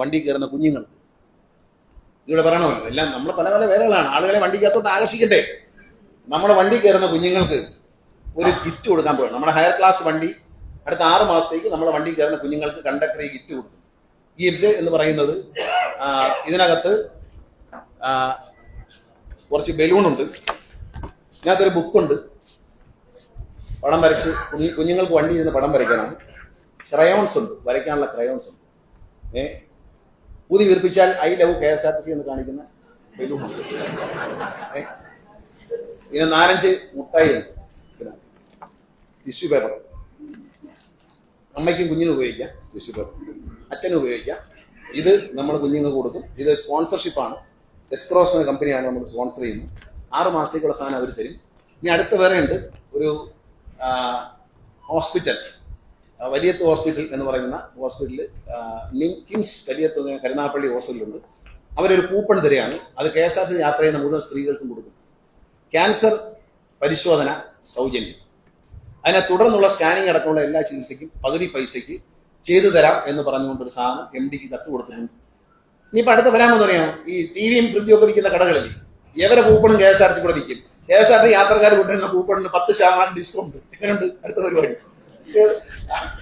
വണ്ടി കയറുന്ന കുഞ്ഞുങ്ങൾ. ഇതിവിടെ പറയണമല്ലോ, എല്ലാം നമ്മൾ പല പല വേലകളാണ്. ആളുകളെ വണ്ടിക്കകത്തോട്ട് ആകർഷിക്കട്ടെ. നമ്മുടെ വണ്ടി കയറുന്ന കുഞ്ഞുങ്ങൾക്ക് ഒരു ഗിഫ്റ്റ് കൊടുക്കാൻ പോകണം. നമ്മുടെ ഹയർ ക്ലാസ് വണ്ടി അടുത്ത 6 മാസത്തേക്ക് നമ്മുടെ വണ്ടി കയറുന്ന കുഞ്ഞുങ്ങൾക്ക് കണ്ടക്ടർ ഈ ഗിഫ്റ്റ് കൊടുക്കും. ഈ ഗിഫ്റ്റ് എന്ന് പറയുന്നത് ഇതിനകത്ത് കുറച്ച് ബലൂണുണ്ട്, ഇതിനകത്തൊരു ബുക്കുണ്ട്, പടം വരച്ച് കുഞ്ഞുങ്ങൾക്ക് വണ്ടി ഇരുന്ന് പടം വരയ്ക്കാനാണ്. ക്രയോൺസ് ഉണ്ട്, വരയ്ക്കാനുള്ള ക്രയോൺസ് ഉണ്ട്. ഊതി വീർപ്പിച്ചാൽ ഐ ലവ് KSRTC എന്ന് കാണിക്കുന്ന ബലൂണുണ്ട്. പിന്നെ 4-5 മുട്ടായി ഉണ്ട്. പിന്നെ ടിഷ്യൂ പേപ്പർ, അമ്മയ്ക്കും കുഞ്ഞിനും ഉപയോഗിക്കാം. ടിഷ്യൂ പേപ്പർ അച്ഛനും ഉപയോഗിക്കാം. ഇത് നമ്മൾ കുഞ്ഞുങ്ങൾക്ക് കൊടുക്കും. ഇത് സ്പോൺസർഷിപ്പാണ്. എസ്ക്രോസ് എന്ന കമ്പനിയാണ് നമ്മൾ സ്പോൺസർ ചെയ്യുന്നത്. 6 മാസത്തേക്കുള്ള സാധനം അവർ തരും. ഇനി അടുത്ത വേറെ ഉണ്ട്, ഒരു ഹോസ്പിറ്റൽ, വലിയത്ത് ഹോസ്പിറ്റൽ എന്ന് പറയുന്ന ഹോസ്പിറ്റലിൽ കിംസ് വലിയത്ത് കരുനാഗപ്പള്ളി ഹോസ്പിറ്റലുണ്ട്. അവരൊരു കൂപ്പൺ തരികയാണ്. അത് KSRTC യാത്ര ചെയ്യുന്ന മുഴുവൻ സ്ത്രീകൾക്കും കൊടുക്കും. ക്യാൻസർ പരിശോധന സൗജന്യം. അതിനെ തുടർന്നുള്ള സ്കാനിങ് അടക്കമുള്ള എല്ലാ ചികിത്സയ്ക്കും പകുതി പൈസയ്ക്ക് ചെയ്തു തരാം എന്ന് പറഞ്ഞുകൊണ്ടൊരു സാധനം MDക്ക് കത്ത് കൊടുത്തിട്ടുണ്ട്. ഇനിയിപ്പോൾ അടുത്ത് വരാമെന്ന് പറയാം, ഈ TVയും ഫ്രിഡ്ജും ഒക്കെ വിൽക്കുന്ന കടകളിൽ ഇവരെ കൂപ്പണും KSRTC കൂടെ വിൽക്കും. KSRTC യാത്രക്കാർ കൊണ്ടുവരുന്ന കൂപ്പണിന് 10% ഡിസ്കൗണ്ട്. എങ്ങനെയുണ്ട് അടുത്ത പരിപാടി?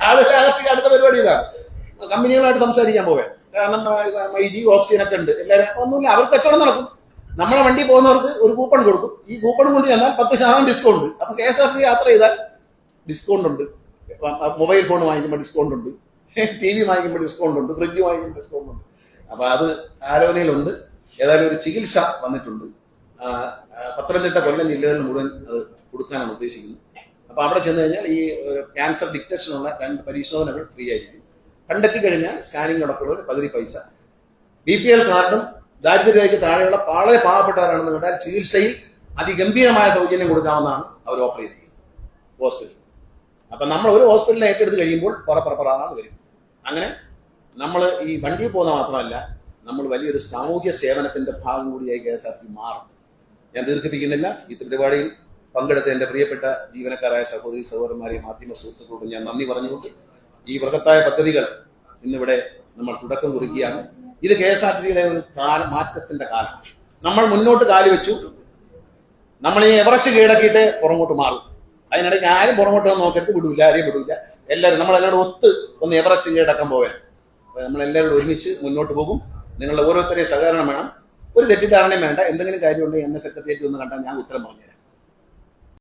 അടുത്ത പരിപാടി ഇതാണ്. കമ്പനികളായിട്ട് സംസാരിക്കാൻ പോവേ. കാരണം മൈജി ഓക്സിജനൊക്കെ ഉണ്ട്. എല്ലാവരും ഒന്നുമില്ല, അവർക്ക് കച്ചവടം നടക്കും. നമ്മളെ വണ്ടി പോകുന്നവർക്ക് ഒരു കൂപ്പൺ കൊടുക്കും. ഈ കൂപ്പൺ കൊണ്ട് ചെന്നാൽ 10% ഡിസ്കൗണ്ട്. അപ്പൊ KSRTC യാത്ര ചെയ്താൽ ഡിസ്കൗണ്ട് ഉണ്ട്. മൊബൈൽ ഫോൺ വാങ്ങിക്കുമ്പോൾ ഡിസ്കൗണ്ട് ഉണ്ട്, TV വാങ്ങിക്കുമ്പോൾ ഡിസ്കൗണ്ട് ഉണ്ട്, ഫ്രിഡ്ജ് വാങ്ങിക്കുമ്പോൾ ഡിസ്കൗണ്ട് ഉണ്ട്. അപ്പൊ അത് ആലോചനയിലുണ്ട്. ഏതായാലും ഒരു ചികിത്സ വന്നിട്ടുണ്ട്. പത്തനംതിട്ട, കൊല്ലം ജില്ലകളിൽ മുഴുവൻ അത് കൊടുക്കാനാണ് ഉദ്ദേശിക്കുന്നത്. അപ്പൊ അവിടെ ചെന്ന് കഴിഞ്ഞാൽ ഈ ക്യാൻസർ ഡിറ്റക്ഷനുള്ള 2 പരിശോധനകൾ ഫ്രീ ആയിരിക്കും. കണ്ടെത്തി കഴിഞ്ഞാൽ സ്കാനിങ് അടക്കമുള്ള പകുതി പൈസ. BPL കാർഡും ദാരിദ്ര്യരേഖയ്ക്ക് താഴെയുള്ള വളരെ പാവപ്പെട്ടവരാണെന്ന് കണ്ടാൽ ചികിത്സയിൽ അതിഗംഭീരമായ സൗജന്യം കൊടുക്കാമെന്നാണ് അവർ ഓഫർ ചെയ്തിരിക്കുന്നത് ഹോസ്പിറ്റൽ. അപ്പം നമ്മൾ ഒരു ഹോസ്പിറ്റലിൽ ഏറ്റെടുത്ത് കഴിയുമ്പോൾ പുറപ്പുറപ്പുറാന്ന് വരും. അങ്ങനെ നമ്മൾ ഈ വണ്ടിയിൽ പോകുന്ന മാത്രമല്ല, നമ്മൾ വലിയൊരു സാമൂഹ്യ സേവനത്തിന്റെ ഭാഗം കൂടിയായി KSRTC മാറും. ഞാൻ ദീർഘിപ്പിക്കുന്നില്ല. ഈ പരിപാടിയിൽ പങ്കെടുത്ത എൻ്റെ പ്രിയപ്പെട്ട ജീവനക്കാരായ സഹോദരി സഹോദരന്മാരെയും മാധ്യമ സുഹൃത്തുക്കളോടും ഞാൻ നന്ദി പറഞ്ഞുകൊണ്ട് ഈ ബൃഹത്തായ പദ്ധതികൾ ഇന്നിവിടെ നമ്മൾ തുടക്കം കുറിക്കുകയാണ്. ഇത് KSRTCയുടെ ഒരു മാറ്റത്തിന്റെ കാലമാണ്. നമ്മൾ മുന്നോട്ട് കാല് വെച്ചു. നമ്മൾ ഈ എവറസ്റ്റ് കീഴടക്കിയിട്ട് പുറകോട്ട് മാറും. അതിനിടയ്ക്ക് ആരും പുറകോട്ട് നോക്കരുത്, വിടൂല, ആരെയും വിടൂല. എല്ലാവരും നമ്മളെല്ലാവരും ഒത്ത് ഒന്ന് എവറസ്റ്റ് കീഴടക്കാൻ പോവുകയാണ്. അപ്പോൾ നമ്മളെല്ലാവരും ഒരുമിച്ച് മുന്നോട്ട് പോകും. നിങ്ങളുടെ ഓരോരുത്തരെയും സഹകരണം വേണം. ഒരു തെറ്റിദ്ധാരണയും വേണ്ട. എന്തെങ്കിലും കാര്യമുണ്ടെങ്കിൽ എന്നെ സെക്രട്ടേറിയറ്റ് ഒന്ന് കണ്ടാൽ ഞാൻ ഉത്തരം പറഞ്ഞുതരാം.